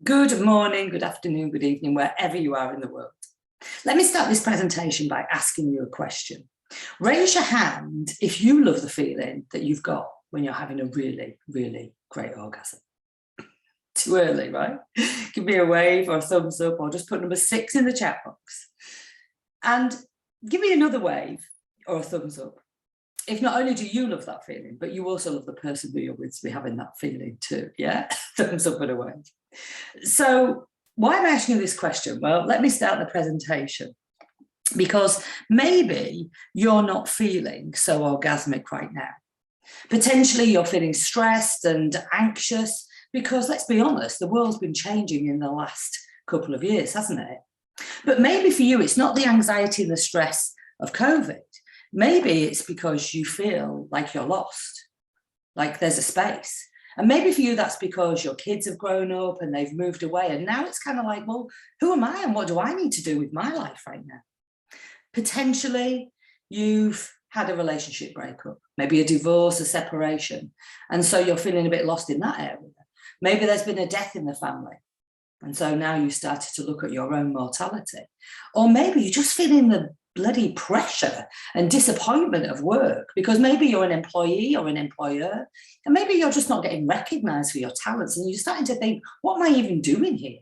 Good morning, good afternoon, good evening, wherever you are in the world. Let me start this presentation by asking you a question. Raise your hand if you love the feeling that you've got when you're having a really, really great orgasm. Too early, right? Give me a wave or a thumbs up, or just put number 6 in the chat box. And give me another wave or a thumbs up. If not only do you love that feeling, but you also love the person who you're with to be having that feeling too, yeah? Thumbs up and a wave. So why am I asking you this question? Well, let me start the presentation, because maybe you're not feeling so orgasmic right now. Potentially you're feeling stressed and anxious because, let's be honest, the world's been changing in the last couple of years, hasn't it? But maybe for you, it's not the anxiety and the stress of COVID. Maybe it's because you feel like you're lost, like there's a space. And maybe for you, that's because your kids have grown up and they've moved away. And now it's kind of like, well, who am I and what do I need to do with my life right now? Potentially, you've had a relationship breakup, maybe a divorce, a separation. And so you're feeling a bit lost in that area. Maybe there's been a death in the family. And so now you started to look at your own mortality. Or maybe you're just feeling the bloody pressure and disappointment of work, because maybe you're an employee or an employer, and maybe you're just not getting recognized for your talents, and you're starting to think, what am I even doing here?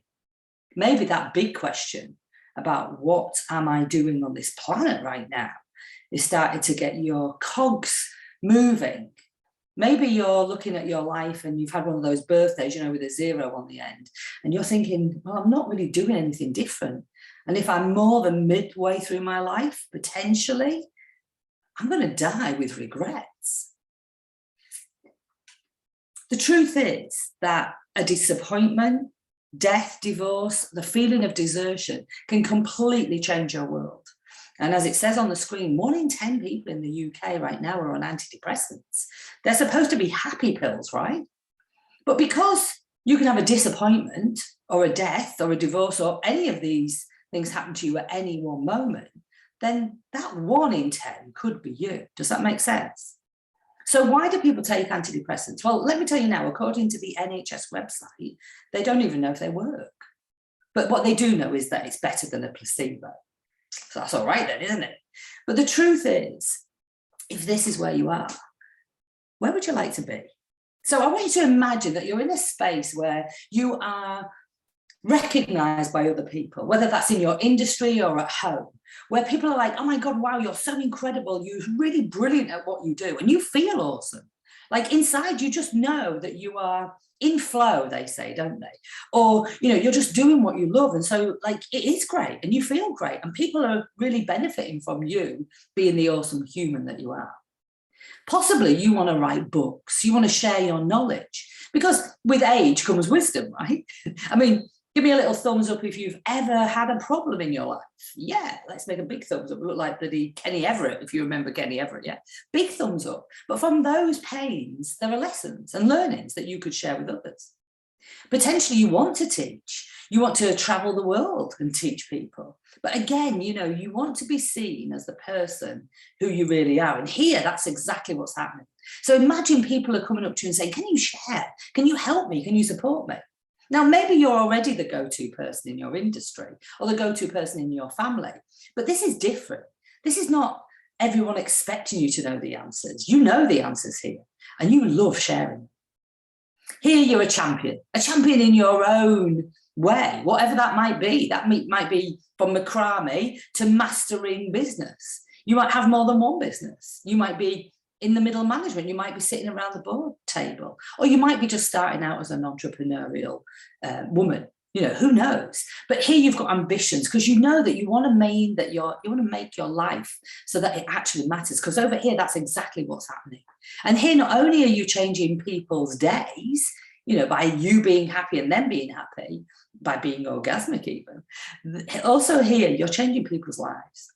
Maybe that big question about what am I doing on this planet right now is starting to get your cogs moving. Maybe you're looking at your life and you've had one of those birthdays, with a 0 on the end, and you're thinking, well, I'm not really doing anything different. And if I'm more than midway through my life, potentially, I'm going to die with regrets. The truth is that a disappointment, death, divorce, the feeling of desertion can completely change your world. And as it says on the screen, 1 in 10 people in the UK right now are on antidepressants. They're supposed to be happy pills, right? But because you can have a disappointment or a death or a divorce or any of these things happen to you at any one moment, then that 1 in 10 could be you. Does that make sense? So why do people take antidepressants? Well, let me tell you now, according to the NHS website, they don't even know if they work. But what they do know is that it's better than a placebo. So that's all right then, isn't it? But the truth is, if this is where you are, where would you like to be? So I want you to imagine that you're in a space where you are recognized by other people, whether that's in your industry or at home, where people are like, oh my God, wow, you're so incredible. You're really brilliant at what you do. And you feel awesome. Like inside, you just know that you are in flow, they say, don't they? Or, you're just doing what you love. And so like, it is great and you feel great and people are really benefiting from you being the awesome human that you are. Possibly you want to write books, you want to share your knowledge, because with age comes wisdom, right? I mean, give me a little thumbs up if you've ever had a problem in your life. Yeah, let's make a big thumbs up. We look like bloody Kenny Everett, if you remember Kenny Everett, yeah. Big thumbs up. But from those pains, there are lessons and learnings that you could share with others. Potentially you want to teach. You want to travel the world and teach people. But again, you want to be seen as the person who you really are. And here, that's exactly what's happening. So imagine people are coming up to you and saying, can you share? Can you help me? Can you support me? Now, maybe you're already the go-to person in your industry or the go-to person in your family, but this is different. This is not everyone expecting you to know the answers. You know the answers here, and you love sharing. Here you're a champion in your own way, whatever that might be. That might be from macrame to mastering business. You might have more than one business. You might be in the middle management, you might be sitting around the board table, or you might be just starting out as an entrepreneurial woman. Who knows? But here you've got ambitions because you know that you want to make your life so that it actually matters. Because over here, that's exactly what's happening. And here, not only are you changing people's days, by you being happy and them being happy, by being orgasmic even, also here, you're changing people's lives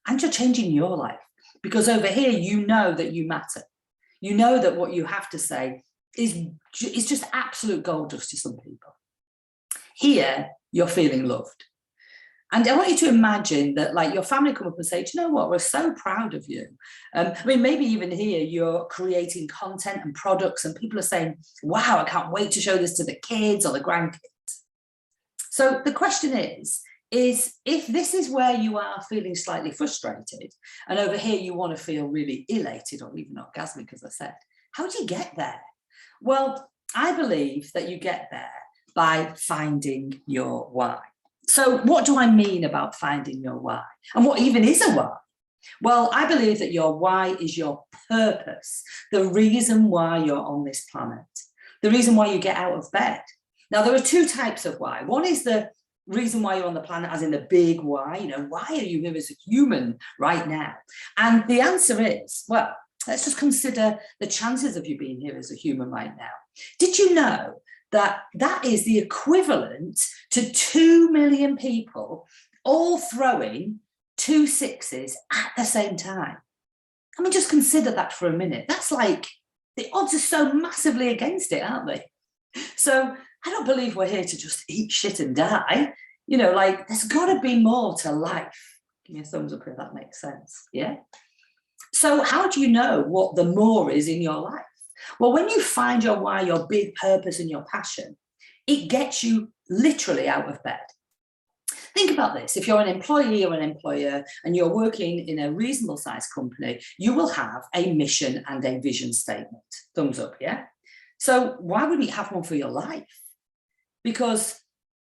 and you're changing your life. Because over here, you know that you matter. You know that what you have to say is just absolute gold dust to some people. Here, you're feeling loved. And I want you to imagine that like your family come up and say, do you know what, we're so proud of you. Maybe even here, you're creating content and products and people are saying, wow, I can't wait to show this to the kids or the grandkids. So the question is if this is where you are feeling slightly frustrated, and over here you want to feel really elated or even orgasmic, as I said, how do you get there? Well, I believe that you get there by finding your why. So what do I mean about finding your why? And what even is a why? Well, I believe that your why is your purpose, the reason why you're on this planet, the reason why you get out of bed. Now, there are two types of why. One is the reason why you're on the planet, as in the big why, why are you here as a human right now? And the answer is, well, let's just consider the chances of you being here as a human right now. Did you know that that is the equivalent to 2 million people all throwing 2 sixes at the same time? I mean, just consider that for a minute. That's like, the odds are so massively against it, aren't they? So I don't believe we're here to just eat shit and die. There's got to be more to life. Give me a thumbs up if that makes sense. Yeah. So how do you know what the more is in your life? Well, when you find your why, your big purpose and your passion, it gets you literally out of bed. Think about this. If you're an employee or an employer and you're working in a reasonable sized company, you will have a mission and a vision statement. Thumbs up, yeah? So why wouldn't you have one for your life? Because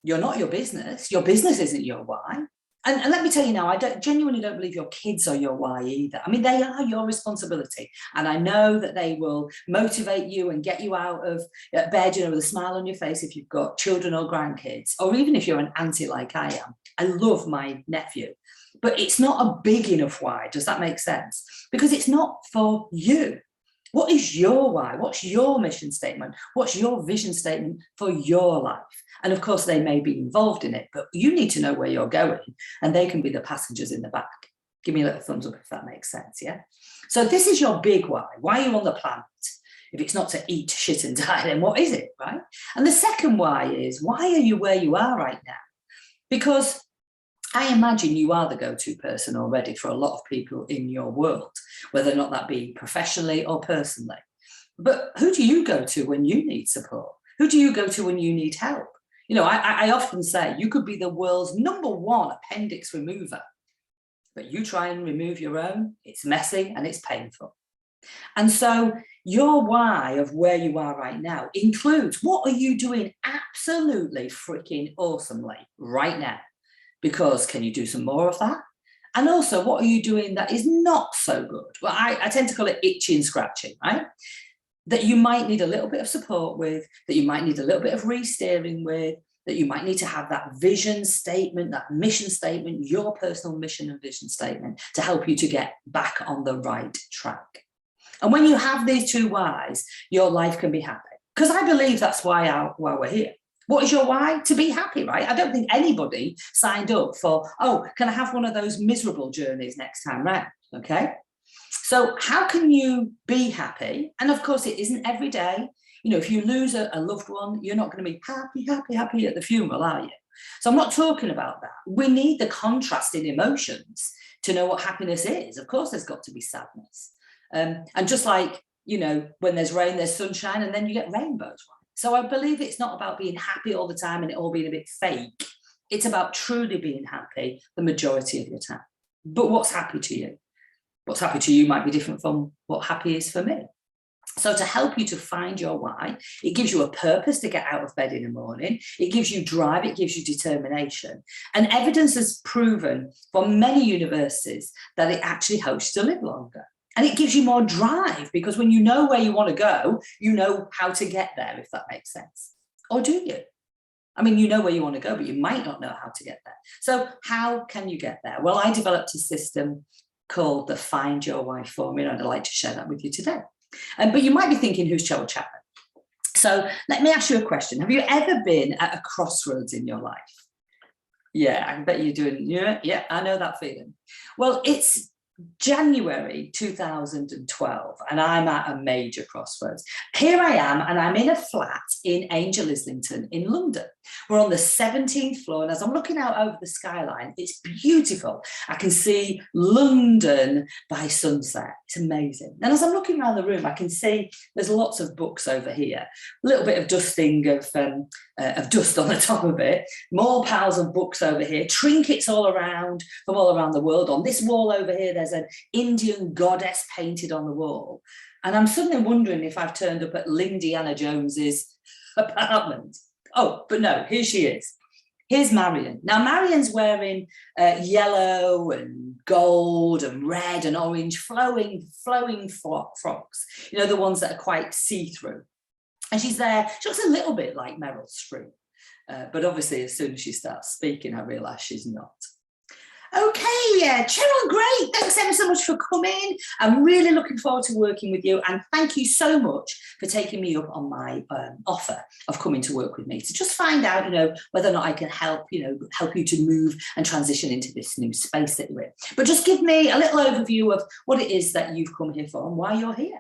you're not your business. Your business isn't your why. And let me tell you now, I genuinely don't believe your kids are your why either. I mean, they are your responsibility. And I know that they will motivate you and get you out of bed, with a smile on your face if you've got children or grandkids, or even if you're an auntie like I am. I love my nephew, but it's not a big enough why. Does that make sense? Because it's not for you. What is your why? What's your mission statement? What's your vision statement for your life? And of course, they may be involved in it, but you need to know where you're going, and they can be the passengers in the back. Give me a little thumbs up if that makes sense, yeah? So this is your big why. Why are you on the planet? If it's not to eat shit and die, then what is it, right? And the second why is, why are you where you are right now? Because I imagine you are the go-to person already for a lot of people in your world, whether or not that be professionally or personally. But who do you go to when you need support? Who do you go to when you need help? I often say you could be the world's #1 appendix remover, but you try and remove your own, it's messy and it's painful. And so your why of where you are right now includes, what are you doing absolutely freaking awesomely right now? Because can you do some more of that? And also, what are you doing that is not so good? Well, I tend to call it itchy and scratchy, right? That you might need a little bit of support with, that you might need a little bit of re-steering with, that you might need to have that vision statement, that mission statement, your personal mission and vision statement to help you to get back on the right track. And when you have these two whys, your life can be happy. Because I believe that's why we're here. What is your why? To be happy, right? I don't think anybody signed up for, oh, can I have one of those miserable journeys next time round? Okay. So how can you be happy? And of course, it isn't every day. If you lose a loved one, you're not going to be happy at the funeral, are you? So I'm not talking about that. We need the contrast in emotions to know what happiness is. Of course, there's got to be sadness. And just like, when there's rain, there's sunshine, and then you get rainbows. So I believe it's not about being happy all the time and it all being a bit fake. It's about truly being happy the majority of your time. But what's happy to you? What's happy to you might be different from what happy is for me. So to help you to find your why, it gives you a purpose to get out of bed in the morning. It gives you drive, it gives you determination. And evidence has proven from many universities that it actually helps you to live longer. And it gives you more drive, because when you know where you want to go, you know how to get there, if that makes sense. Or do you? I mean, you know where you want to go, but you might not know how to get there. So how can you get there? Well, I developed a system called the Find Your Why formula, and I'd like to share that with you today. But you might be thinking, who's Cheryl Chapman? So let me ask you a question. Have you ever been at a crossroads in your life? Yeah, I bet you're doing, yeah, I know that feeling. Well, it's January 2012, and I'm at a major crossroads. Here I am, and I'm in a flat in Angel Islington in London. We're on the 17th floor, and as I'm looking out over the skyline, it's beautiful. I can see London by sunset. It's amazing. And as I'm looking around the room, I can see there's lots of books over here, a little bit of dusting of dust on the top of it, more piles of books over here, trinkets all around from all around the world. On this wall over here, there's an Indian goddess painted on the wall. And I'm suddenly wondering if I've turned up at Lindiana Jones's apartment. Oh, but no, here she is. Here's Marion. Now, Marion's wearing yellow and gold and red and orange flowing frocks, you know, the ones that are quite see-through. And she's there. She looks a little bit like Meryl Streep. But obviously, as soon as she starts speaking, I realise she's not. Okay, Cheryl, great. Thanks ever so much for coming. I'm really looking forward to working with you. And thank you so much for taking me up on my offer of coming to work with me to just find out, you know, whether or not I can help you to move and transition into this new space that you're in. But just give me a little overview of what it is that you've come here for and why you're here.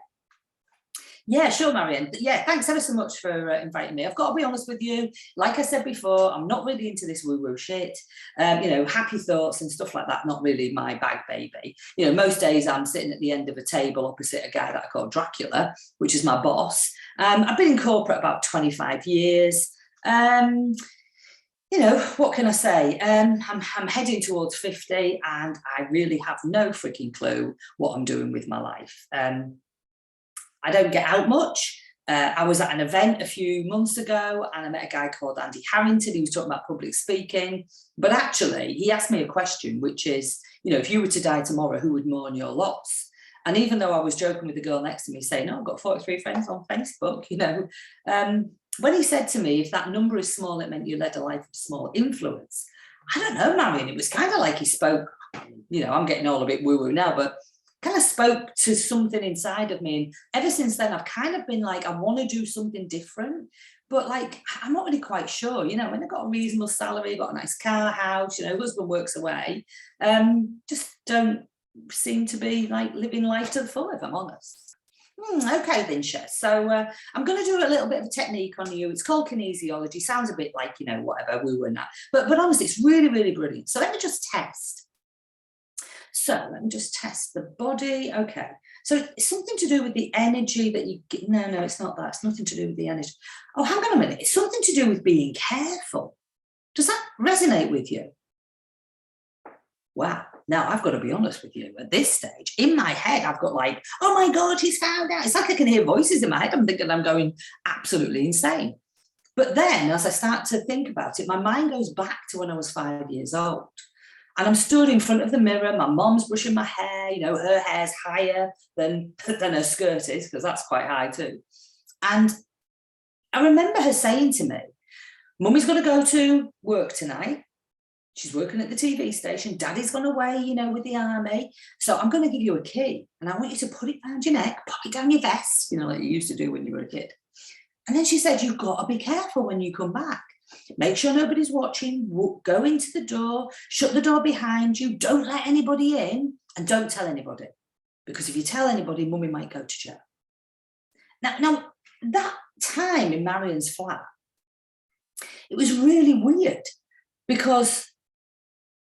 Yeah, sure, Marion. Yeah, thanks ever so much for inviting me. I've got to be honest with you. Like I said before, I'm not really into this woo-woo shit. You know, happy thoughts and stuff like that, not really my bag, baby. You know, most days I'm sitting at the end of a table opposite a guy that I call Dracula, which is my boss. I've been in corporate about 25 years. You know, what can I say? I'm heading towards 50 and I really have no freaking clue what I'm doing with my life. I don't get out much. I was at an event a few months ago and I met a guy called Andy Harrington. He was talking about public speaking, but actually he asked me a question, which is, you know, if you were to die tomorrow, who would mourn your loss? And even though I was joking with the girl next to me saying, oh, I've got 43 friends on Facebook, you know, when he said to me, if that number is small, it meant you led a life of small influence. I don't know, Marion, it was kind of like he spoke, you know, I'm getting all a bit woo-woo now, but kind of spoke to something inside of me. And ever since then, I've kind of been like, I want to do something different, but like, I'm not really quite sure, you know, when I've got a reasonable salary, got a nice car, house, you know, husband works away, just don't seem to be like living life to the full, if I'm honest. Okay then, Shez. So I'm going to do a little bit of a technique on you. It's called kinesiology. Sounds a bit like, you know, whatever, woo and that. But honestly, it's really, really brilliant. So let me just test. So let me just test the body. Okay. So it's something to do with the energy that you get. No, it's not that. It's nothing to do with the energy. Oh, hang on a minute. It's something to do with being careful. Does that resonate with you? Wow. Now, I've got to be honest with you. At this stage, in my head, I've got like, oh my God, he's found out. It's like I can hear voices in my head. I'm thinking I'm going absolutely insane. But then as I start to think about it, my mind goes back to when I was 5 years old. And I'm stood in front of the mirror. My mom's brushing my hair. You know, her hair's higher than her skirt is, because that's quite high too. And I remember her saying to me, Mummy's going to go to work tonight. She's working at the TV station. Daddy's gone away, you know, with the army. So I'm going to give you a key. And I want you to put it around your neck, put it down your vest, you know, like you used to do when you were a kid. And then she said, you've got to be careful when you come back. Make sure nobody's watching, go into the door, shut the door behind you, don't let anybody in, and don't tell anybody. Because if you tell anybody, Mummy might go to jail. Now, that time in Marion's flat, it was really weird because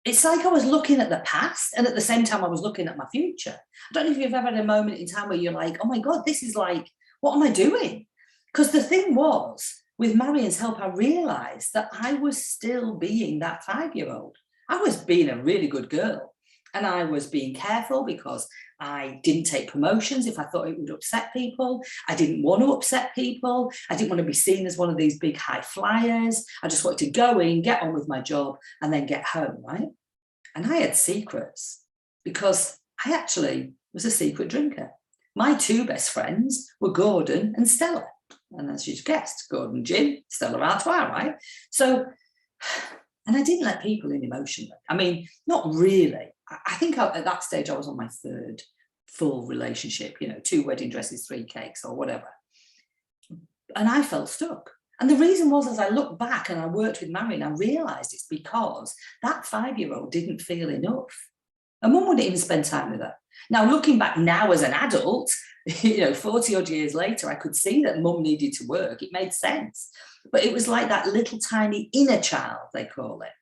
it's like I was looking at the past and at the same time I was looking at my future. I don't know if you've ever had a moment in time where you're like, oh my God, this is like, what am I doing? Because the thing was, with Marion's help, I realised that I was still being that 5-year-old. I was being a really good girl and I was being careful because I didn't take promotions if I thought it would upset people. I didn't want to upset people. I didn't want to be seen as one of these big high flyers. I just wanted to go in, get on with my job and then get home, right? And I had secrets because I actually was a secret drinker. My 2 best friends were Gordon and Stella. And as you've guessed, Gordon gin, Stella Artois, right? So, and I didn't let people in emotionally. I mean, not really. I think at that stage I was on my 3rd full relationship, you know, 2 wedding dresses, 3 cakes or whatever. And I felt stuck. And the reason was, as I look back and I worked with Marion, I realised it's because that 5-year-old didn't feel enough. Her mum wouldn't even spend time with her. Now, looking back now as an adult, 40 odd years later, I could see that mum needed to work. It made sense. But it was like that little tiny inner child, they call it,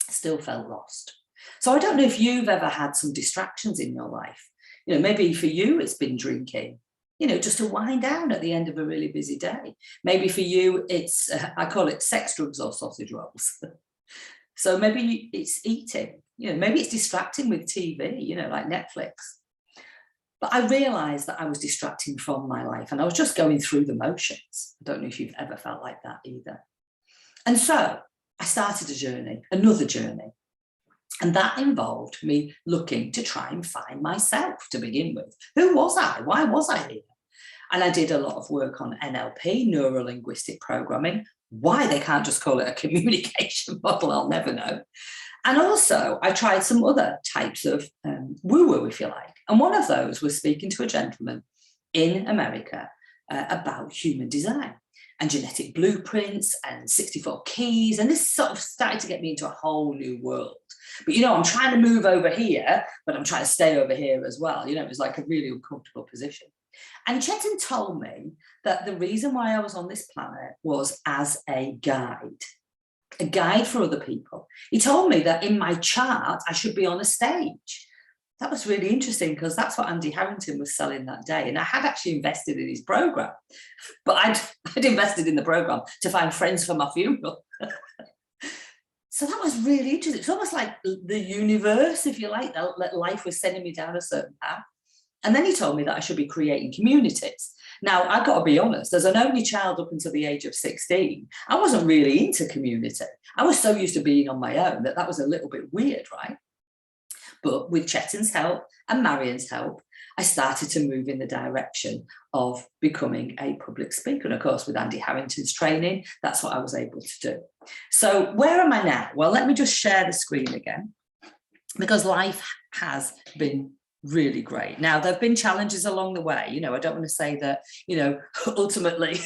still felt lost. So I don't know if you've ever had some distractions in your life. Maybe for you, it's been drinking, just to wind down at the end of a really busy day. Maybe for you, it's, I call it sex, drugs or sausage rolls. So maybe it's eating, maybe it's distracting with TV, like Netflix. But I realized that I was distracting from my life and I was just going through the motions. I don't know if you've ever felt like that either. And so I started a journey, another journey. And that involved me looking to try and find myself to begin with. Who was I? Why was I here? And I did a lot of work on NLP, neuro-linguistic programming. Why they can't just call it a communication model, I'll never know. And also I tried some other types of woo-woo, if you like. And one of those was speaking to a gentleman in America about human design and genetic blueprints and 64 keys. And this sort of started to get me into a whole new world. But, I'm trying to move over here, but I'm trying to stay over here as well. It was like a really uncomfortable position. And Chetan told me that the reason why I was on this planet was as a guide for other people. He told me that in my chart, I should be on a stage. That was really interesting because that's what Andy Harrington was selling that day. And I had actually invested in his program, but I'd invested in the program to find friends for my funeral. So that was really interesting. It's almost like the universe, if you like, that life was sending me down a certain path. And then he told me that I should be creating communities. Now, I've got to be honest, as an only child up until the age of 16, I wasn't really into community. I was so used to being on my own that was a little bit weird, right? But with Chetan's help and Marion's help, I started to move in the direction of becoming a public speaker. And of course, with Andy Harrington's training, that's what I was able to do. So where am I now? Well, let me just share the screen again, because life has been really great. Now, there have been challenges along the way. I don't want to say that, ultimately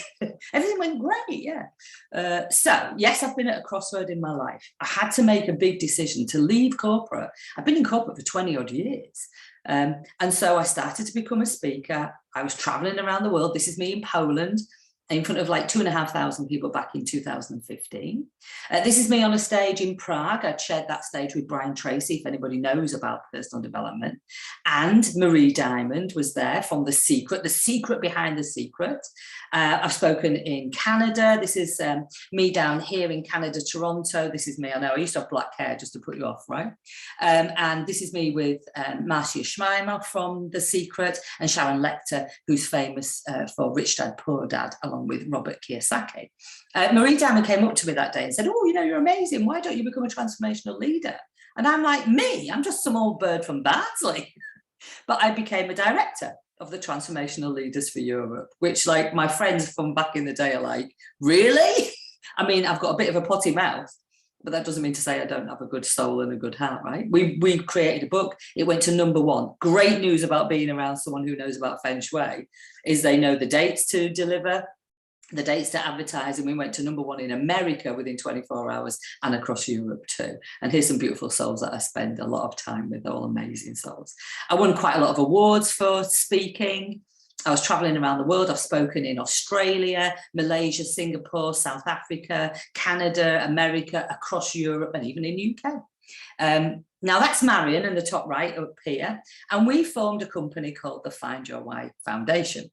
everything went great. Yeah. So yes, I've been at a crossroad in my life. I had to make a big decision to leave corporate. I've been in corporate for 20 odd years. And so I started to become a speaker. I was traveling around the world. This is me in Poland, in front of like 2,500 people back in 2015. This is me on a stage in Prague. I'd shared that stage with Brian Tracy, if anybody knows about personal development. And Marie Diamond was there from The Secret behind The Secret. I've spoken in Canada. This is me down here in Canada, Toronto. This is me. I know I used to have black hair just to put you off, right? And this is me with Marcia Schmeimer from The Secret and Sharon Lecter, who's famous for Rich Dad, Poor Dad, along with Robert Kiyosaki. Marie Diamond came up to me that day and said, oh, you're amazing. Why don't you become a transformational leader? And I'm like, me? I'm just some old bird from Bardsley. But I became a director of the Transformational Leaders for Europe, which like my friends from back in the day are like, really? I mean, I've got a bit of a potty mouth, but that doesn't mean to say I don't have a good soul and a good heart, right? We created a book. It went to #1. Great news about being around someone who knows about Feng Shui is they know the dates to deliver, the dates to advertise, and we went to #1 in America within 24 hours and across Europe too. And here's some beautiful souls that I spend a lot of time with, all amazing souls. I won quite a lot of awards for speaking. I was traveling around the world. I've spoken in Australia, Malaysia, Singapore, South Africa, Canada, America, across Europe, and even in UK. Now that's Marion in the top right up here. And we formed a company called the Find Your Why Foundation.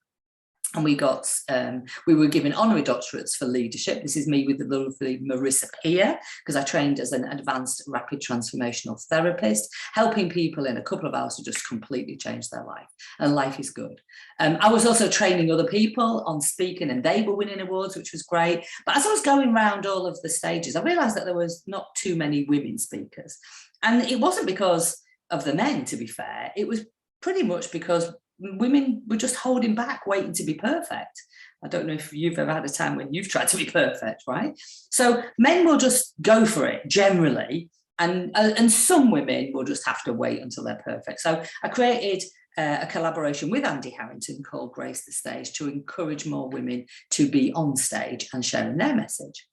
And we were given honorary doctorates for leadership. This is me with the lovely Marissa Peer, because I trained as an advanced rapid transformational therapist, helping people in a couple of hours to just completely change their life. And life is good. I was also training other people on speaking, and they were winning awards, which was great. But as I was going around all of the stages, I realized that there was not too many women speakers. And it wasn't because of the men, to be fair. It was pretty much because women were just holding back, waiting to be perfect. I don't know if you've ever had a time when you've tried to be perfect, right? So men will just go for it generally, and some women will just have to wait until they're perfect. So I created a collaboration with Andy Harrington called Grace the Stage to encourage more women to be on stage and sharing their message.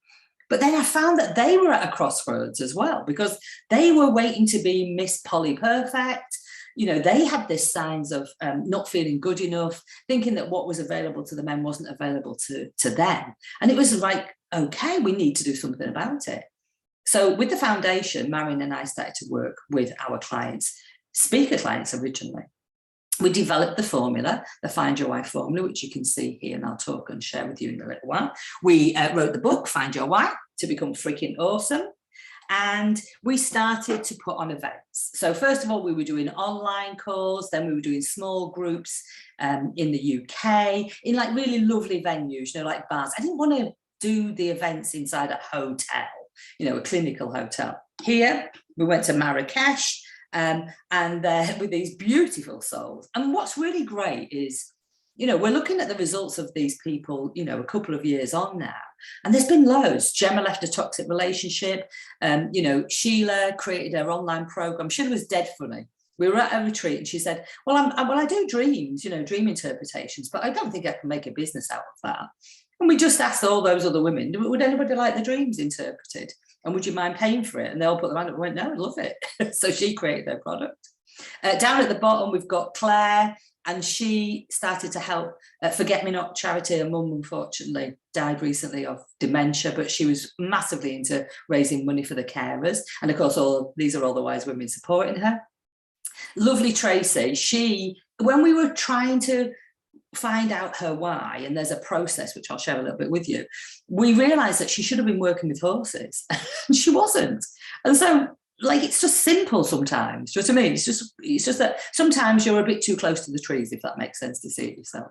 But then I found that they were at a crossroads as well, because they were waiting to be Miss Polly Perfect. You know, they had this signs of not feeling good enough, thinking that what was available to the men wasn't available to them. And it was like, okay, we need to do something about it. So with the foundation, Marion and I started to work with our clients, speaker clients originally. We developed the formula, the Find Your Why formula, which you can see here, and I'll talk and share with you in a little while. We wrote the book, Find Your Why, to become freaking awesome. And we started to put on events. So first of all, we were doing online calls, then we were doing small groups in the UK, in like really lovely venues, you know, like bars. I didn't want to do the events inside a hotel, you know, a clinical hotel. Here, we went to Marrakesh, and with these beautiful souls. And what's really great is, you know, we're looking at the results of these people, you know, a couple of years on now, and there's been loads. Gemma left a toxic relationship. You know, Sheila created her online program. Sheila was dead funny. We were at a retreat and she said, well, I do dreams, you know, dream interpretations, but I don't think I can make a business out of that. And we just asked all those other women, would anybody like the dreams interpreted? And would you mind paying for it? And they all put their hand up and went, no, I love it. So she created their product. Down at the bottom, we've got Claire, and she started to help Forget Me Not charity. Her mum, unfortunately, died recently of dementia, but she was massively into raising money for the carers. And of course, these are all the wise women supporting her. Lovely Tracy, when we were trying to find out her why, and there's a process which I'll share a little bit with you, we realized that she should have been working with horses and she wasn't. And so, like, it's just simple sometimes. Do you know what I mean? It's just that sometimes you're a bit too close to the trees, if that makes sense, to see it yourself.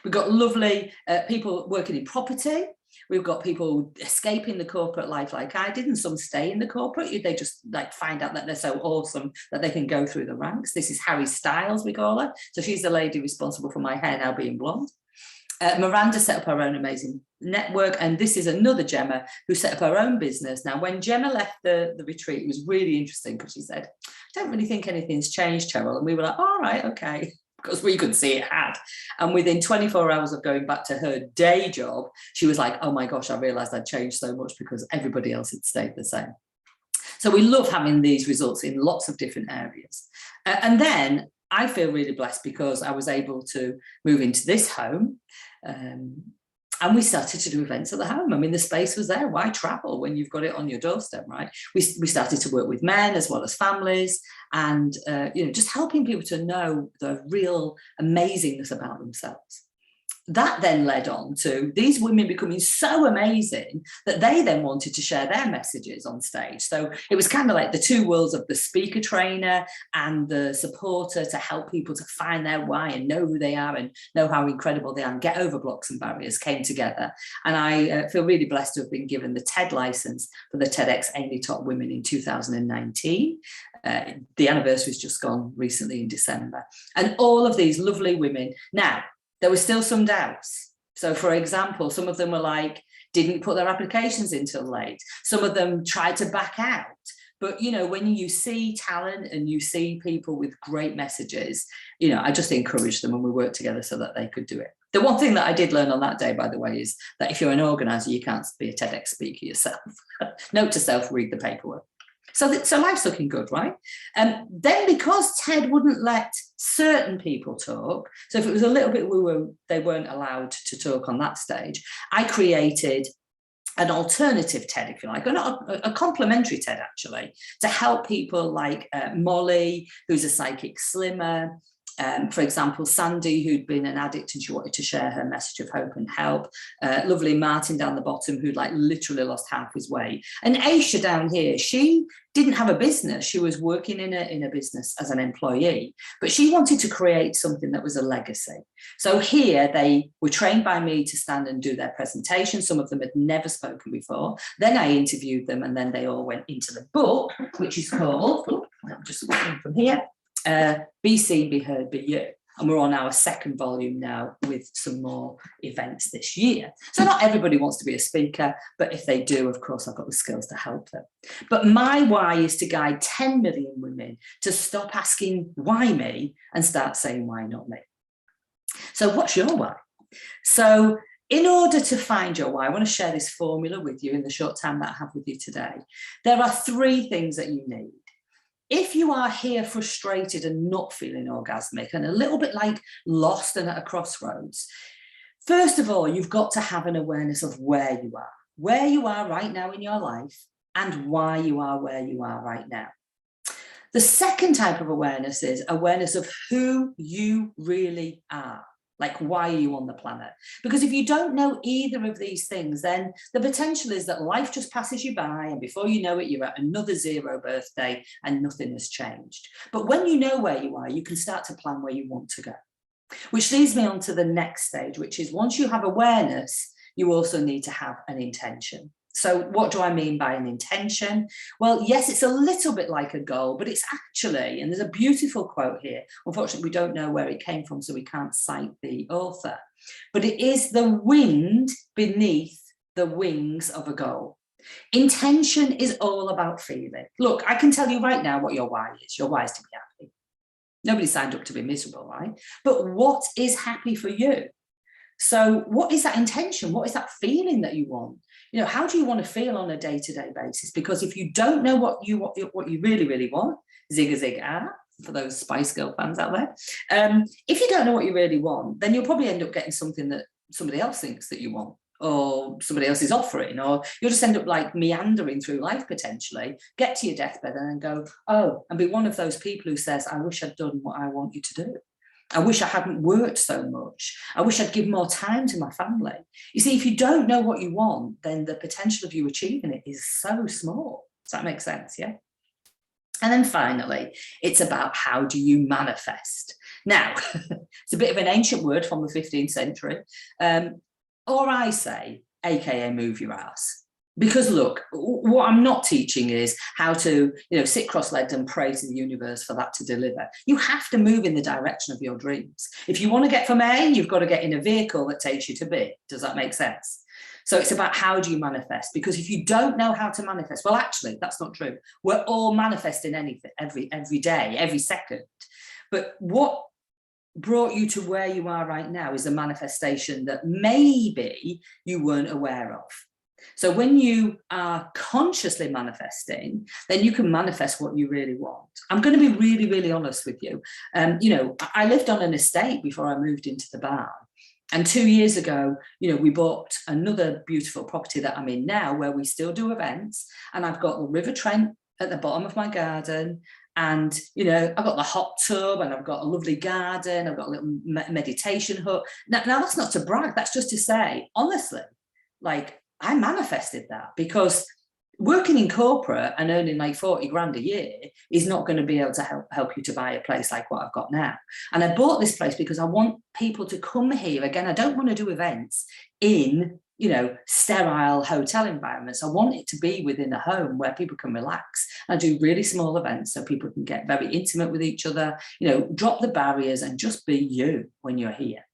We've got lovely people working in property. We've got people escaping the corporate life like I did, and some stay in the corporate. They just like find out that they're so awesome that they can go through the ranks. This is Harry Styles, we call her. So she's the lady responsible for my hair now being blonde. Miranda set up her own amazing network, and this is another Gemma who set up her own business. Now, when Gemma left the retreat, it was really interesting because she said, I don't really think anything's changed, Cheryl. And we were like, all right, okay, because we could see it had. And within 24 hours of going back to her day job, she was like, oh my gosh, I realized I'd changed so much because everybody else had stayed the same. So we love having these results in lots of different areas. And then I feel really blessed because I was able to move into this home, and we started to do events at the home. I mean, the space was there. Why travel when you've got it on your doorstep, right? We started to work with men as well as families, and you know, just helping people to know the real amazingness about themselves. That then led on to these women becoming so amazing that they then wanted to share their messages on stage. So it was kind of like the two worlds of the speaker trainer and the supporter to help people to find their why and know who they are and know how incredible they are and get over blocks and barriers came together. And I feel really blessed to have been given the TED license for the TEDx Amy Top Women in 2019. The anniversary's just gone recently in December. And all of these lovely women. Now, there were still some doubts. So, for example, some of them were like, didn't put their applications in till late. Some of them tried to back out. But, you know, when you see talent and you see people with great messages, you know, I just encouraged them and we worked together so that they could do it. The one thing that I did learn on that day, by the way, is that if you're an organizer, you can't be a TEDx speaker yourself. Note to self, read the paperwork. So life's looking good, right? Then because TED wouldn't let certain people talk, so if it was a little bit they weren't allowed to talk on that stage, I created an alternative TED, if you like, or not a complementary TED actually, to help people like Molly, who's a psychic slimmer. For example, Sandy, who'd been an addict and she wanted to share her message of hope and help. Lovely Martin down the bottom, who'd like literally lost half his weight. And Aisha down here, she didn't have a business. She was working in a business as an employee, but she wanted to create something that was a legacy. So here they were trained by me to stand and do their presentation. Some of them had never spoken before. Then I interviewed them and then they all went into the book, which is called, I'm just looking from here, Be Seen, Be Heard, Be You. And we're on our second volume now with some more events this year. So not everybody wants to be a speaker, but if they do, of course, I've got the skills to help them. But my why is to guide 10 million women to stop asking why me and start saying why not me. So what's your why? So In order to find your why, I want to share this formula with you in the short time that I have with you today. There are 3 things that you need. If you are here frustrated and not feeling orgasmic and a little bit like lost and at a crossroads, first of all, you've got to have an awareness of where you are right now in your life and why you are where you are right now. The second type of awareness is awareness of who you really are. Like, why are you on the planet? Because if you don't know either of these things, then the potential is that life just passes you by, and before you know it, you're at another 0 birthday and nothing has changed. But when you know where you are, you can start to plan where you want to go. Which leads me on to the next stage, which is once you have awareness, you also need to have an intention. So what do I mean by an intention? Well, yes, it's a little bit like a goal, but it's actually, and there's a beautiful quote here. Unfortunately, we don't know where it came from, so we can't cite the author. But it is the wind beneath the wings of a goal. Intention is all about feeling. Look, I can tell you right now what your why is. Your why is to be happy. Nobody signed up to be miserable, right? But what is happy for you? So what is that intention? What is that feeling that you want? You know, how do you want to feel on a day-to-day basis? Because if you don't know what you really, really want, zig a zig ah, for those Spice Girl fans out there, if you don't know what you really want, then you'll probably end up getting something that somebody else thinks that you want, or somebody else is offering, or you'll just end up like meandering through life potentially, get to your deathbed and then go, oh, and be one of those people who says, I wish I'd done what I want you to do. I wish I hadn't worked so much. I wish I'd given more time to my family. You see, if you don't know what you want, then the potential of you achieving it is so small. Does that make sense? Yeah. And then finally, it's about how do you manifest? Now, it's a bit of an ancient word from the 15th century. Or I say, AKA move your ass. Because look, what I'm not teaching is how to, sit cross-legged and pray to the universe for that to deliver. You have to move in the direction of your dreams. If you want to get from A, you've got to get in a vehicle that takes you to B. Does that make sense? So it's about how do you manifest? Because if you don't know how to manifest, well, actually, that's not true. We're all manifesting anything every day, every second. But what brought you to where you are right now is a manifestation that maybe you weren't aware of. So when you are consciously manifesting, then you can manifest what you really want. I'm going to be really, really honest with you. I lived on an estate before I moved into the barn. And 2 years ago, we bought another beautiful property that I'm in now, where we still do events. And I've got the River Trent at the bottom of my garden. And, I've got the hot tub, and I've got a lovely garden. I've got a little meditation hut. Now that's not to brag. That's just to say, honestly, I manifested that, because working in corporate and earning like 40 grand a year is not going to be able to help you to buy a place like what I've got now. And I bought this place because I want people to come here. Again, I don't want to do events in, sterile hotel environments. I want it to be within a home where people can relax. I do really small events so people can get very intimate with each other, drop the barriers and just be you when you're here.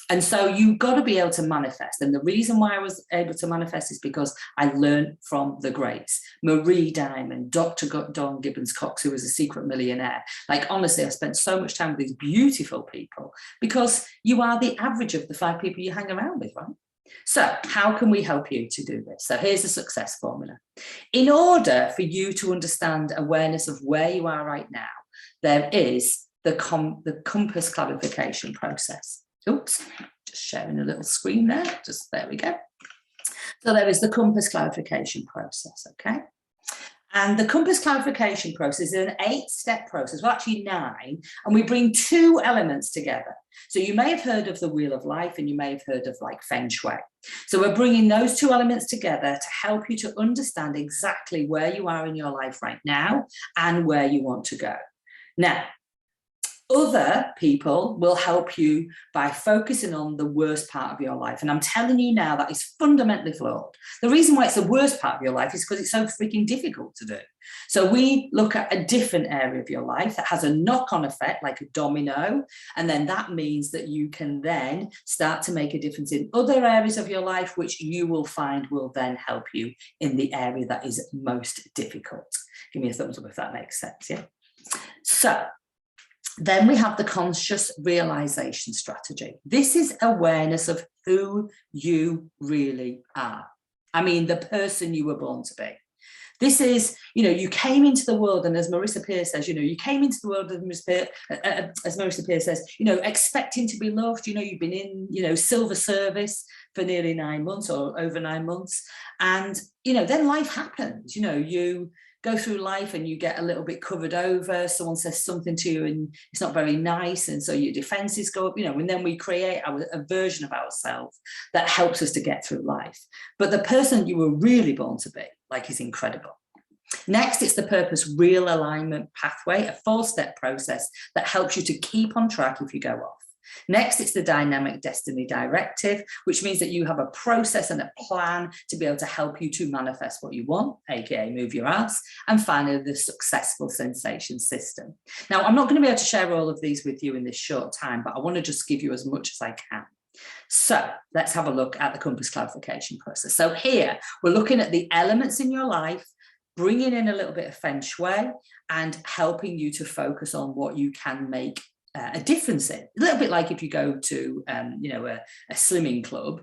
And so you've got to be able to manifest. And the reason why I was able to manifest is because I learned from the greats. Marie Diamond, Dr. Don Gibbons-Cox, who was a secret millionaire. Honestly, I spent so much time with these beautiful people, because you are the average of the 5 people you hang around with, right? So how can we help you to do this? So here's the success formula. In order for you to understand awareness of where you are right now, there is the compass clarification process. Oops, just sharing a little screen there. There we go. So there is the compass clarification process, okay? And the compass clarification process is an 8-step process, well, actually 9, and we bring 2 elements together. So you may have heard of the Wheel of Life, and you may have heard of Feng Shui. So we're bringing those 2 elements together to help you to understand exactly where you are in your life right now and where you want to go. Now, other people will help you by focusing on the worst part of your life. And I'm telling you now, that is fundamentally flawed. The reason why it's the worst part of your life is because it's so freaking difficult to do. So we look at a different area of your life that has a knock-on effect, like a domino. And then that means that you can then start to make a difference in other areas of your life, which you will find will then help you in the area that is most difficult. Give me a thumbs up if that makes sense, yeah? So then we have the conscious realization strategy. This is awareness of who you really are. I mean, the person you were born to be. This is, you came into the world, and as Marissa Peer says, you came into the world, as Marissa Peer says, expecting to be loved. You've been in, silver service for nearly 9 months or over 9 months. And, then life happens, you go through life and you get a little bit covered over. Someone says something to you and it's not very nice. And so your defenses go up, and then we create a version of ourselves that helps us to get through life. But the person you were really born to be, is incredible. Next, it's the purpose real alignment pathway, a 4-step process that helps you to keep on track if you go off. Next, it's the dynamic destiny directive, which means that you have a process and a plan to be able to help you to manifest what you want, aka move your ass. And finally, the successful sensation system. Now, I'm not going to be able to share all of these with you in this short time, but I want to just give you as much as I can. So let's have a look at the compass clarification process. So here we're looking at the elements in your life, bringing in a little bit of feng shui and helping you to focus on what you can make a difference in. A little bit like if you go to, a slimming club,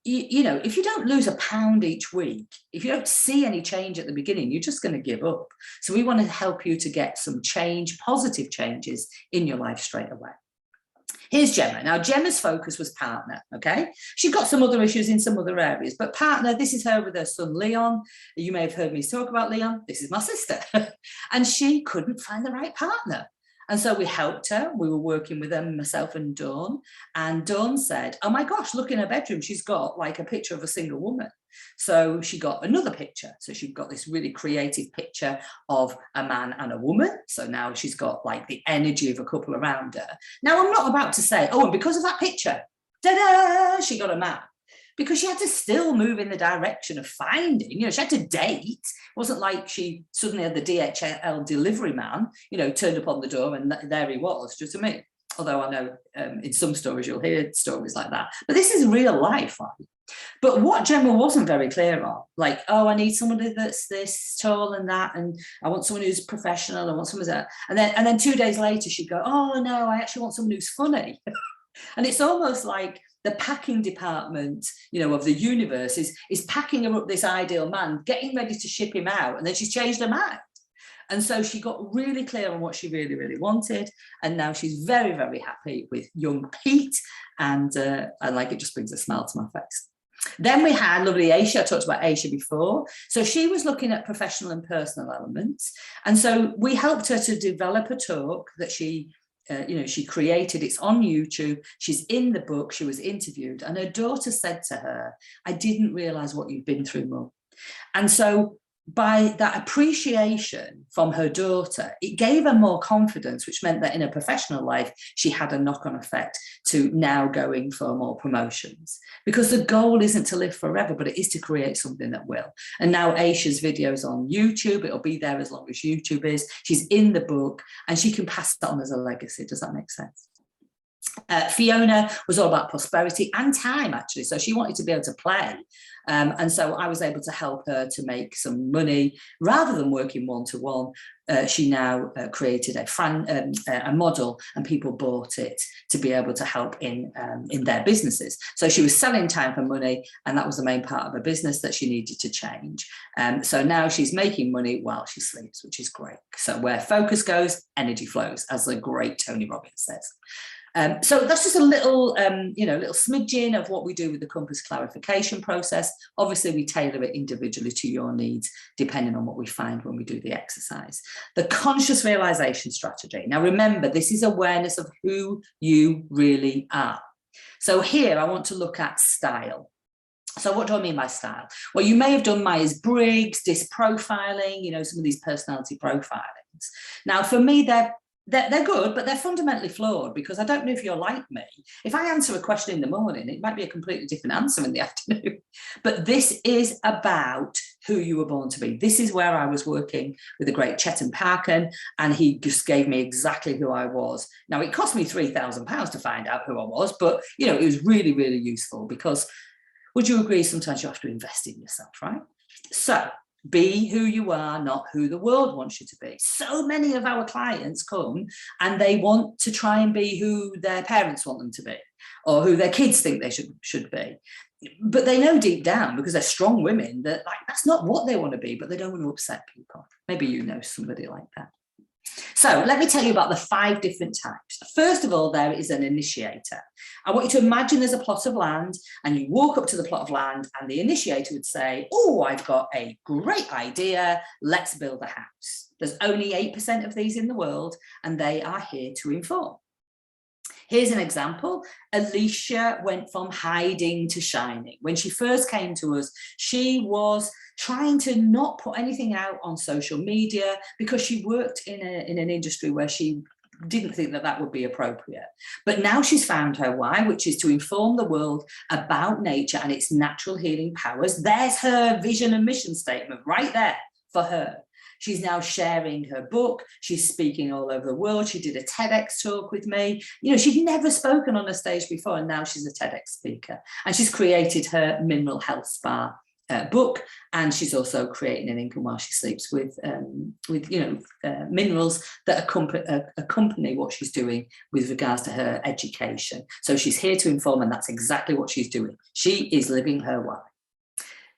if you don't lose a pound each week, if you don't see any change at the beginning, you're just going to give up. So we want to help you to get some change, positive changes in your life straight away. Here's Gemma. Now, Gemma's focus was partner, okay? She got some other issues in some other areas, but partner, this is her with her son, Leon. You may have heard me talk about Leon. This is my sister. And she couldn't find the right partner. And so we helped her. We were working with her, myself and Dawn. And Dawn said, oh my gosh, look in her bedroom. She's got a picture of a single woman. So she got another picture. So she got this really creative picture of a man and a woman. So now she's got the energy of a couple around her. Now, I'm not about to say, oh, and because of that picture, ta-da, she got a man. Because she had to still move in the direction of finding, she had to date. It wasn't like she suddenly had the DHL delivery man, turned up on the door and there he was, just to me. Although I know in some stories you'll hear stories like that. But this is real life, right? But what Gemma wasn't very clear on, oh, I need somebody that's this tall and that, and I want someone who's professional, I want someone that, and then 2 days later she'd go, oh no, I actually want someone who's funny. And it's almost like the packing department, of the universe is packing her up this ideal man, getting ready to ship him out, and then she's changed her mind. And so she got really clear on what she really, really wanted. And now she's very, very happy with young Pete. And it just brings a smile to my face. Then we had lovely Aisha. I talked about Aisha before. So she was looking at professional and personal elements. And so we helped her to develop a talk that she created. It's on YouTube. She's in the book. She was interviewed. And her daughter said to her, I didn't realize what you've been through, Mum. And so by that appreciation from her daughter, it gave her more confidence, which meant that in her professional life, she had a knock-on effect to now going for more promotions. Because the goal isn't to live forever, but it is to create something that will. And now Aisha's video's on YouTube. It'll be there as long as YouTube is. She's in the book and she can pass that on as a legacy. Does that make sense? Fiona was all about prosperity and time, actually. So she wanted to be able to play. And so I was able to help her to make some money rather than working one-to-one. She now created a model, and people bought it to be able to help in their businesses. So she was selling time for money, and that was the main part of her business that she needed to change. So now she's making money while she sleeps, which is great. So where focus goes, energy flows, as the great Tony Robbins says. So that's just a little, little smidgen of what we do with the compass clarification process. Obviously, we tailor it individually to your needs, depending on what we find when we do the exercise. The conscious realization strategy. Now, remember, this is awareness of who you really are. So here, I want to look at style. So what do I mean by style? Well, you may have done Myers-Briggs, DISC profiling, some of these personality profilings. Now, for me, they're good, but they're fundamentally flawed, because I don't know if you're like me. If I answer a question in the morning, it might be a completely different answer in the afternoon. But this is about who you were born to be. This is where I was working with the great Chetan Parkin, and he just gave me exactly who I was. Now, it cost me £3,000 to find out who I was, but, it was really, really useful, because would you agree sometimes you have to invest in yourself, right? So be who you are, not who the world wants you to be. So many of our clients come and they want to try and be who their parents want them to be. or who their kids think they should be. But they know deep down, because they're strong women, that like that's not what they want to be, but they don't want to upset people. Maybe you know somebody like that. So let me tell you about the 5 different types. First of all, there is an initiator. I want you to imagine there's a plot of land, and you walk up to the plot of land, and the initiator would say, oh, I've got a great idea. Let's build a house. There's only 8% of these in the world, and they are here to inform. Here's an example. Alicia went from hiding to shining. When she first came to us, she was trying to not put anything out on social media because she worked in an industry where she didn't think that that would be appropriate. But now she's found her why, which is to inform the world about nature and its natural healing powers. There's her vision and mission statement right there for her. She's now sharing her book. She's speaking all over the world. She did a TEDx talk with me. You know, she'd never spoken on a stage before, and now she's a TEDx speaker. And she's created her mineral health spa book, and she's also creating an income while she sleeps with minerals that accompany what she's doing with regards to her education. So she's here to inform, and that's exactly what she's doing. She is living her why.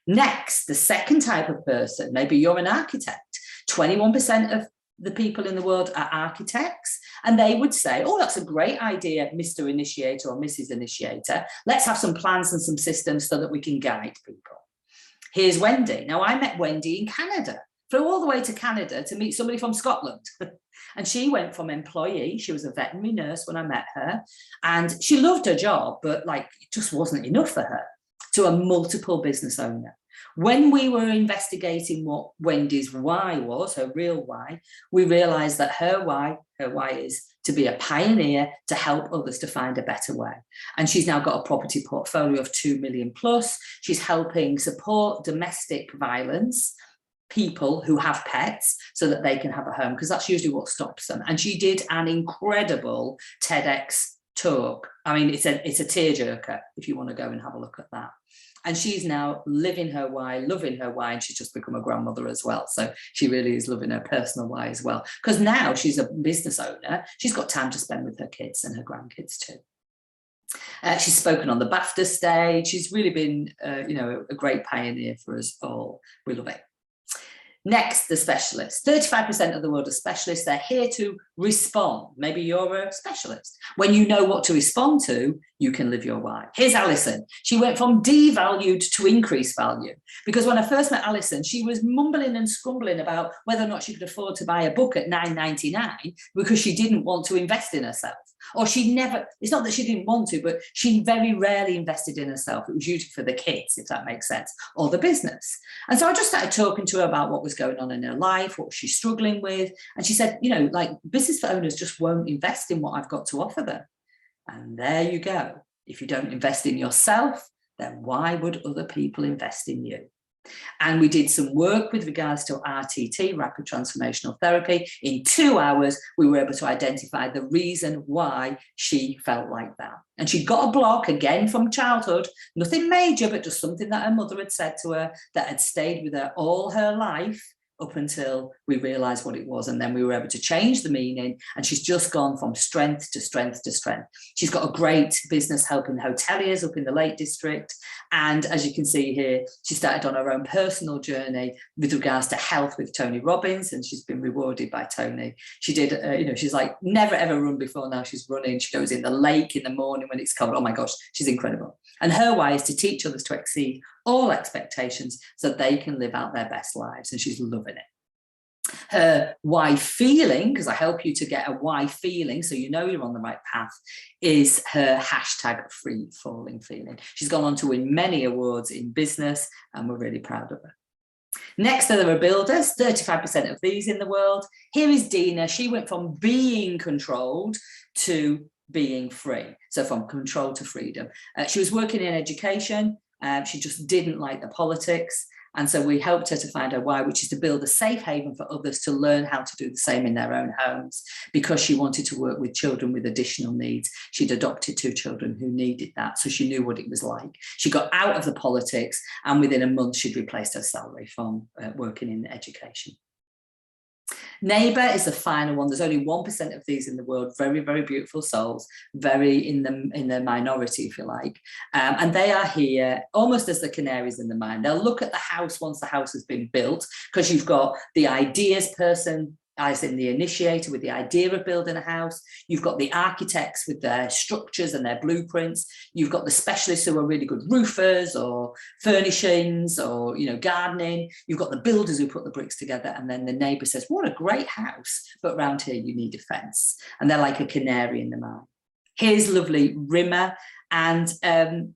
Next, the second type of person, maybe you're an architect. 21% of the people in the world are architects, and they would say, oh, that's a great idea, Mr. Initiator or Mrs. Initiator. Let's have some plans and some systems so that we can guide people. Here's Wendy. Now, I met Wendy in Canada, flew all the way to Canada to meet somebody from Scotland. And she went from employee, she was a veterinary nurse when I met her, and she loved her job, but like it just wasn't enough for her, to a multiple business owner. When we were investigating what Wendy's why was, her real why, we realized that her why is to be a pioneer, to help others to find a better way. And she's now got a property portfolio of 2 million plus. She's helping support domestic violence, people who have pets, so that they can have a home, because that's usually what stops them. And she did an incredible TEDx talk. I mean, it's a tearjerker if you want to go and have a look at that. And she's now living her why, loving her why, and she's just become a grandmother as well. So she really is loving her personal why as well. Because now she's a business owner, she's got time to spend with her kids and her grandkids too. She's spoken on the BAFTA stage. She's really been, a great pioneer for us all. We love it. Next, the specialists. 35% of the world are specialists. They're here to respond. Maybe you're a specialist. When you know what to respond to, you can live your why. Here's Alison. She went from devalued to increased value. Because when I first met Alison, she was mumbling and scrumbling about whether or not she could afford to buy a book at $9.99 because she didn't want to invest in herself. Or she never, it's not that she didn't want to, but she very rarely invested in herself. It was usually for the kids, if that makes sense, or the business. And so I just started talking to her about what was going on in her life, what she's struggling with. And she said, business owners just won't invest in what I've got to offer them. And there you go. If you don't invest in yourself, then why would other people invest in you? And we did some work with regards to RTT, rapid transformational therapy. In 2 hours, we were able to identify the reason why she felt like that. And she got a block, again, from childhood, nothing major, but just something that her mother had said to her that had stayed with her all her life, up until we realized what it was. And then we were able to change the meaning, and she's just gone from strength to strength to strength. She's got a great business helping hoteliers up in the Lake District. And as you can see here, she started on her own personal journey with regards to health with Tony Robbins, and she's been rewarded by Tony. She did, she's like never ever run before. Now she's running. She goes in the lake in the morning when it's cold. Oh my gosh, she's incredible. And her why is to teach others to exceed all expectations so they can live out their best lives. And she's loving it. Her why feeling, because I help you to get a why feeling so you know you're on the right path, is her hashtag free falling feeling. She's gone on to win many awards in business, and we're really proud of her. Next are the builders, 35% of these in the world. Here is Dina. She went from being controlled to being free. So from control to freedom. She was working in education. She just didn't like the politics. And so we helped her to find her why, which is to build a safe haven for others to learn how to do the same in their own homes, because she wanted to work with children with additional needs. She'd adopted 2 children who needed that, so she knew what it was like. She got out of the politics, and within a month she'd replaced her salary from working in education. Neighbour is the final one. There's only 1% of these in the world. Very, very beautiful souls, very in the minority, if you like. And they are here almost as the canaries in the mine. They'll look at the house once the house has been built, because you've got the ideas person, as in the initiator, with the idea of building a house. You've got the architects with their structures and their blueprints. You've got the specialists who are really good roofers or furnishings or, you know, gardening. You've got the builders who put the bricks together, and then the neighbour says, what a great house, but round here you need a fence. And they're like a canary in the mine. Here's lovely Rimmer. And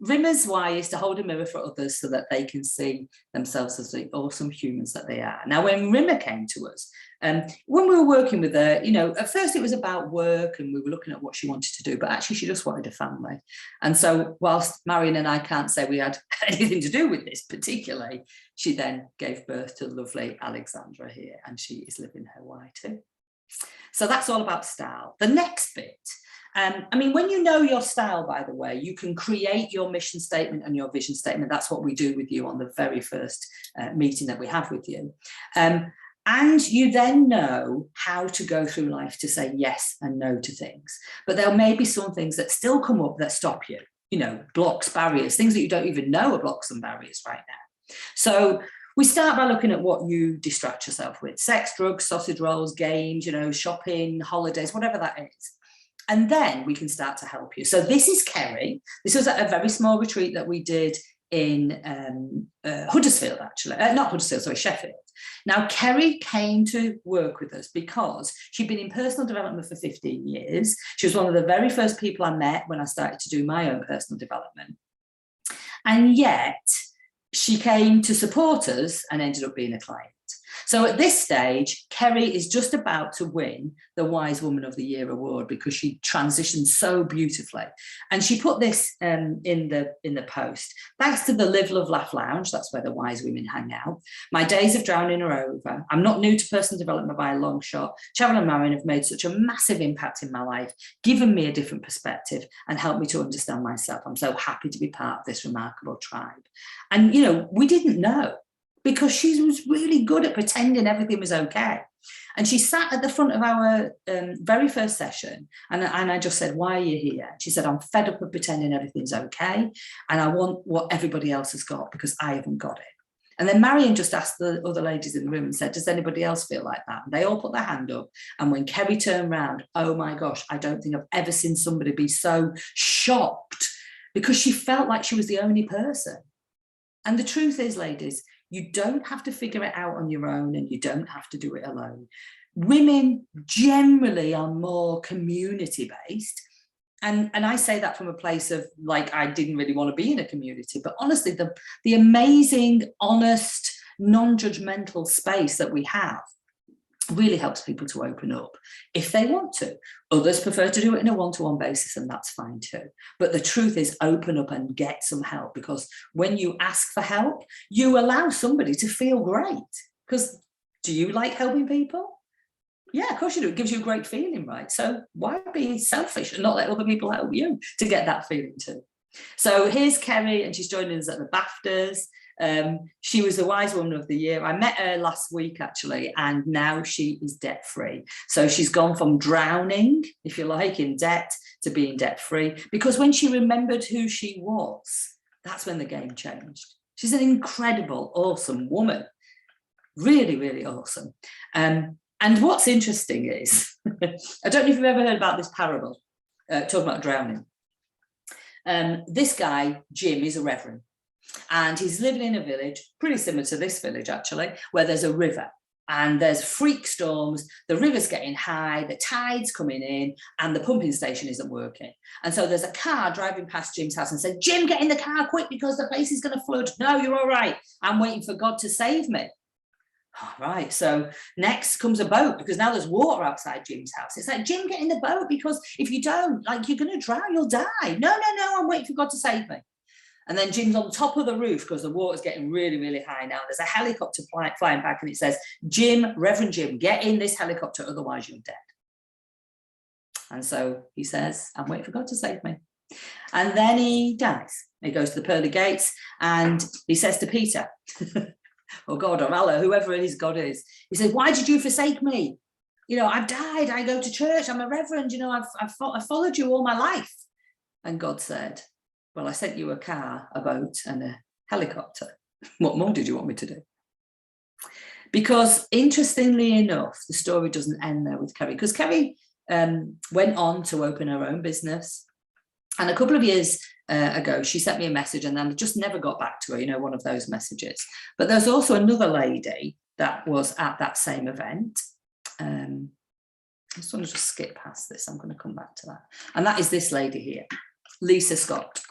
Rimmer's why is to hold a mirror for others so that they can see themselves as the awesome humans that they are. Now, when Rimmer came to us, when we were working with her, you know, at first it was about work and we were looking at what she wanted to do, but actually she just wanted a family. And so whilst Marion and I can't say we had anything to do with this particularly, she then gave birth to lovely Alexandra here, and she is living her why too. So that's all about style. The next bit, I mean, when you know your style, by the way, you can create your mission statement and your vision statement. That's what we do with you on the very first meeting that we have with you. And you then know how to go through life to say yes and no to things. But there may be some things that still come up that stop you, you know, blocks, barriers, things that you don't even know are blocks and barriers right now. So we start by looking at what you distract yourself with: sex, drugs, sausage rolls, games, you know, shopping, holidays, whatever that is. And then we can start to help you. So this is Kerry. This was at a very small retreat that we did in Huddersfield, actually. Not Huddersfield, sorry, Sheffield. Now, Kerry came to work with us because she'd been in personal development for 15 years. She was one of the very first people I met when I started to do my own personal development. And yet she came to support us and ended up being a client. So at this stage, Kerry is just about to win the Wise Woman of the Year award because she transitioned so beautifully. And she put this in the post: thanks to the Live, Love, Laugh Lounge, that's where the wise women hang out, my days of drowning are over. I'm not new to personal development by a long shot. Cheryl and Marion have made such a massive impact in my life, given me a different perspective and helped me to understand myself. I'm so happy to be part of this remarkable tribe. And, you know, we didn't know, because she was really good at pretending everything was okay. And she sat at the front of our very first session, and I just said, why are you here? She said, I'm fed up of pretending everything's okay, and I want what everybody else has got because I haven't got it. And then Marion just asked the other ladies in the room and said, does anybody else feel like that? And they all put their hand up. And when Kerry turned around, oh my gosh, I don't think I've ever seen somebody be so shocked, because she felt like she was the only person. And the truth is, ladies, you don't have to figure it out on your own, and you don't have to do it alone. Women generally are more community-based. And I say that from a place of, like, I didn't really want to be in a community, but honestly, the amazing, honest, non-judgmental space that we have really helps people to open up if they want to. Others prefer to do it in a one-to-one basis, and that's fine too. But the truth is, open up and get some help, because when you ask for help, you allow somebody to feel great. Because do you like helping people? Yeah, of course you do. It gives you a great feeling, right? So why be selfish and not let other people help you to get that feeling too? So here's Kerry, and she's joining us at the BAFTAs. She was the Wise Woman of the Year. I met her last week, actually, and now she is debt-free. So she's gone from drowning, if you like, in debt to being debt-free, because when she remembered who she was, that's when the game changed. She's an incredible, awesome woman. Really, really awesome. And what's interesting is, I don't know if you've ever heard about this parable, talking about drowning. This guy, Jim, is a reverend. And he's living in a village, pretty similar to this village, actually, where there's a river and there's freak storms. The river's getting high, the tide's coming in, and the pumping station isn't working. And so there's a car driving past Jim's house and said, Jim, get in the car quick because the place is going to flood. No, you're all right. I'm waiting for God to save me. All right, so next comes a boat, because now there's water outside Jim's house. It's like, Jim, get in the boat, because if you don't, like, you're going to drown, you'll die. No, I'm waiting for God to save me. And then Jim's on top of the roof because the water's getting really, really high now. There's a helicopter flying back, and it says, Jim, Reverend Jim, get in this helicopter, otherwise you're dead. And so he says, I'm waiting for God to save me. And then he dies. He goes to the pearly gates, and he says to Peter, or God or Allah, whoever his God is, he says, why did you forsake me? I've died, I go to church, I'm a reverend, I've followed you all my life. And God said, well, I sent you a car, a boat and a helicopter. What more did you want me to do? Because interestingly enough, the story doesn't end there with Kerry, because Kerry went on to open her own business. And a couple of years ago, she sent me a message and then I just never got back to her, one of those messages. But there's also another lady that was at that same event. I just want to just skip past this. I'm going to come back to that. And that is this lady here, Lisa Scott.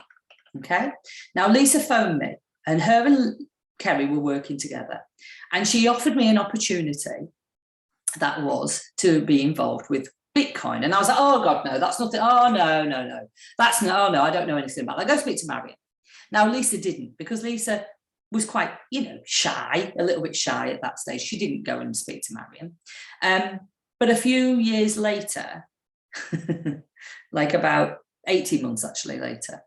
Okay. Now, Lisa phoned me and her and Kerry were working together. And she offered me an opportunity that was to be involved with Bitcoin. And I was like, oh God, no, that's nothing. Oh, no. That's no, I don't know anything about that. Go speak to Marion. Now, Lisa didn't, because Lisa was quite, shy, a little bit shy at that stage. She didn't go and speak to Marion. But a few years later, like about 18 months actually later,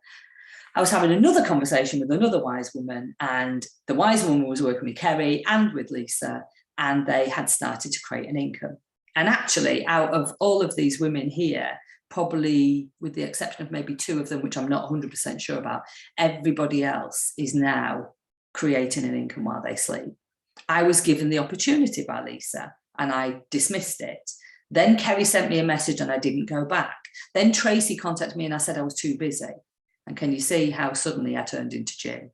I was having another conversation with another wise woman, and the wise woman was working with Kerry and with Lisa, and they had started to create an income. And actually, out of all of these women here, probably with the exception of maybe 2 of them, which I'm not 100% sure about, everybody else is now creating an income while they sleep. I was given the opportunity by Lisa and I dismissed it. Then Kerry sent me a message and I didn't go back. Then Tracy contacted me and I said I was too busy. And can you see how suddenly I turned into Jim?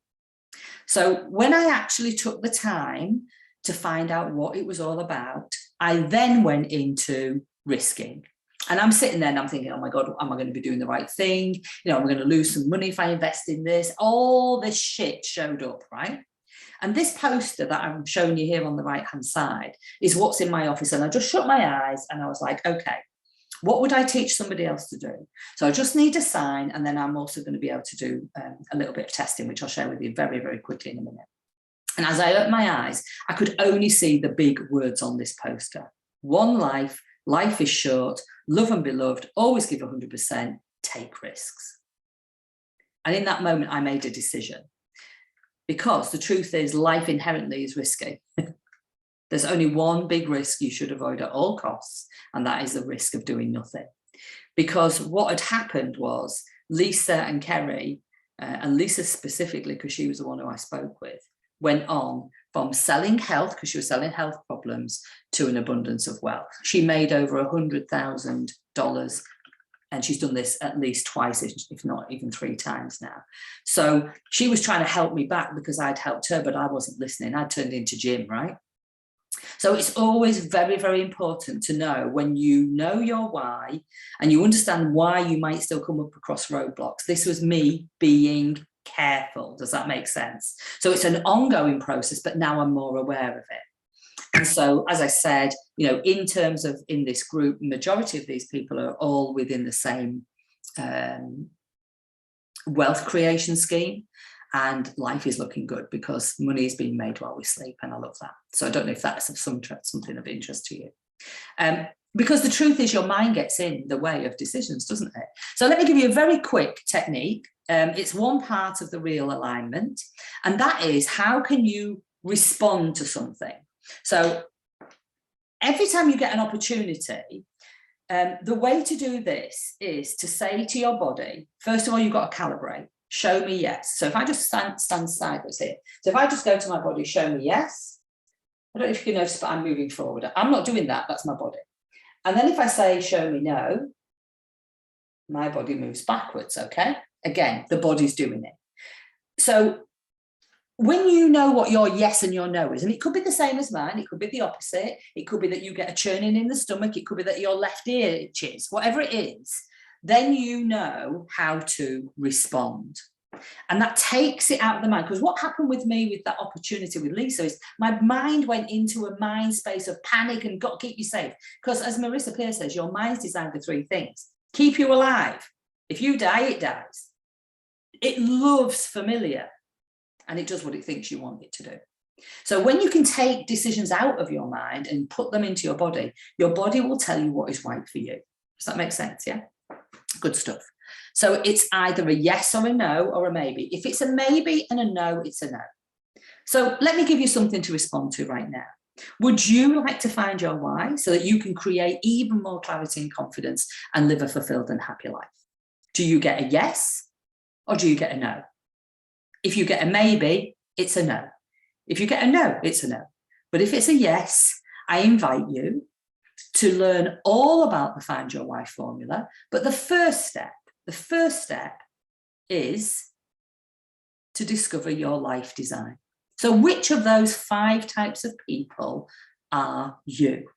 So when I actually took the time to find out what it was all about, I then went into risking. And I'm sitting there and I'm thinking, oh my God, am I going to be doing the right thing? I'm going to lose some money if I invest in this. All this shit showed up, right? And this poster that I'm showing you here on the right-hand side is what's in my office. And I just shut my eyes and I was like, okay, what would I teach somebody else to do? So I just need a sign, and then I'm also going to be able to do a little bit of testing, which I'll share with you very, very quickly in a minute. And as I opened my eyes, I could only see the big words on this poster. One life, life is short, love and be loved, always give 100%, take risks. And in that moment, I made a decision. Because the truth is, life inherently is risky. There's only one big risk you should avoid at all costs, and that is the risk of doing nothing. Because what had happened was Lisa and Kerry, and Lisa specifically, because she was the one who I spoke with, went on from selling health, because she was selling health problems, to an abundance of wealth. She made over $100,000, and she's done this at least twice, if not even 3 times now. So she was trying to help me back because I'd helped her, but I wasn't listening. I turned into Jim, right? So it's always very, very important to know, when you know your why and you understand why you might still come up across roadblocks. This was me being careful. Does that make sense? So it's an ongoing process, but now I'm more aware of it. And so, as I said, in terms of in this group, majority of these people are all within the same wealth creation scheme. And life is looking good because money is being made while we sleep. And I love that. So I don't know if that's something of interest to you. Because the truth is, your mind gets in the way of decisions, doesn't it? So let me give you a very quick technique. It's one part of the real alignment. And that is, how can you respond to something? So every time you get an opportunity, the way to do this is to say to your body, first of all, you've got to calibrate. Show me yes. So if I just stand sideways here, so if I just go to my body, show me yes. I don't know if you can notice, but I'm moving forward. I'm not doing that. That's my body. And then if I say, show me no, my body moves backwards. Okay. Again, the body's doing it. So when you know what your yes and your no is, and it could be the same as mine, it could be the opposite. It could be that you get a churning in the stomach. It could be that your left ear itches, whatever it is. Then you know how to respond. And that takes it out of the mind. Because what happened with me with that opportunity with Lisa is my mind went into a mind space of panic and got to keep you safe. Because as Marissa Peer says, your mind's designed for 3 things. Keep you alive. If you die, it dies. It loves familiar. And it does what it thinks you want it to do. So when you can take decisions out of your mind and put them into your body will tell you what is right for you. Does that make sense? Yeah. Good stuff. So it's either a yes or a no or a maybe. If it's a maybe and a no, it's a no. So let me give you something to respond to right now. Would you like to find your why so that you can create even more clarity and confidence and live a fulfilled and happy life? Do you get a yes or do you get a no? If you get a maybe, it's a no. If you get a no, it's a no. But if it's a yes, I invite you to learn all about the Find Your Why formula. But the first step is to discover your life design. So which of those 5 types of people are you?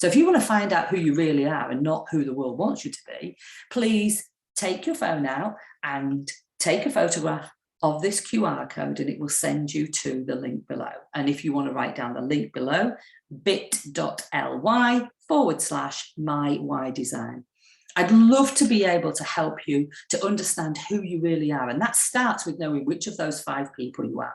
So if you want to find out who you really are and not who the world wants you to be, please take your phone out and take a photograph of this QR code, and it will send you to the link below. And if you want to write down the link below, bit.ly/my-why-design. I'd love to be able to help you to understand who you really are. And that starts with knowing which of those 5 people you are.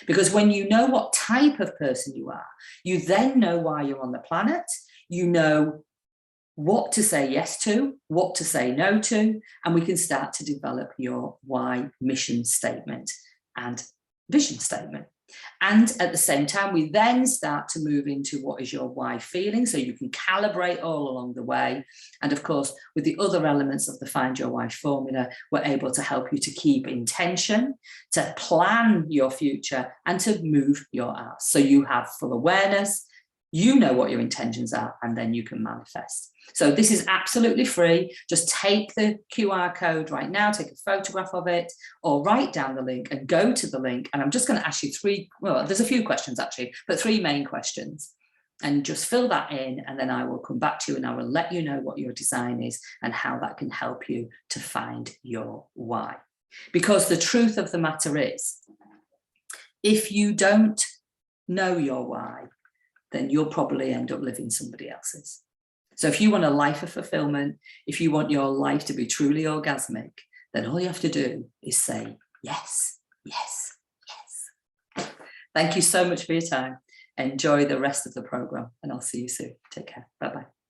Because when you know what type of person you are, you then know why you're on the planet, you know what to say yes to, what to say no to, and we can start to develop your why mission statement and vision statement. And at the same time, we then start to move into what is your why feeling, so you can calibrate all along the way. And of course, with the other elements of the Find Your Why formula, we're able to help you to keep intention, to plan your future, and to move your ass. So you have full awareness, you know what your intentions are, and then you can manifest. So this is absolutely free. Just take the QR code right now, take a photograph of it, or write down the link and go to the link. And I'm just going to ask you 3, well, there's a few questions actually, but 3 main questions. And just fill that in, and then I will come back to you and I will let you know what your design is and how that can help you to find your why. Because the truth of the matter is, if you don't know your why, then you'll probably end up living somebody else's. So if you want a life of fulfillment, if you want your life to be truly orgasmic, then all you have to do is say yes, yes, yes. Thank you so much for your time. Enjoy the rest of the program, and I'll see you soon. Take care. Bye-bye.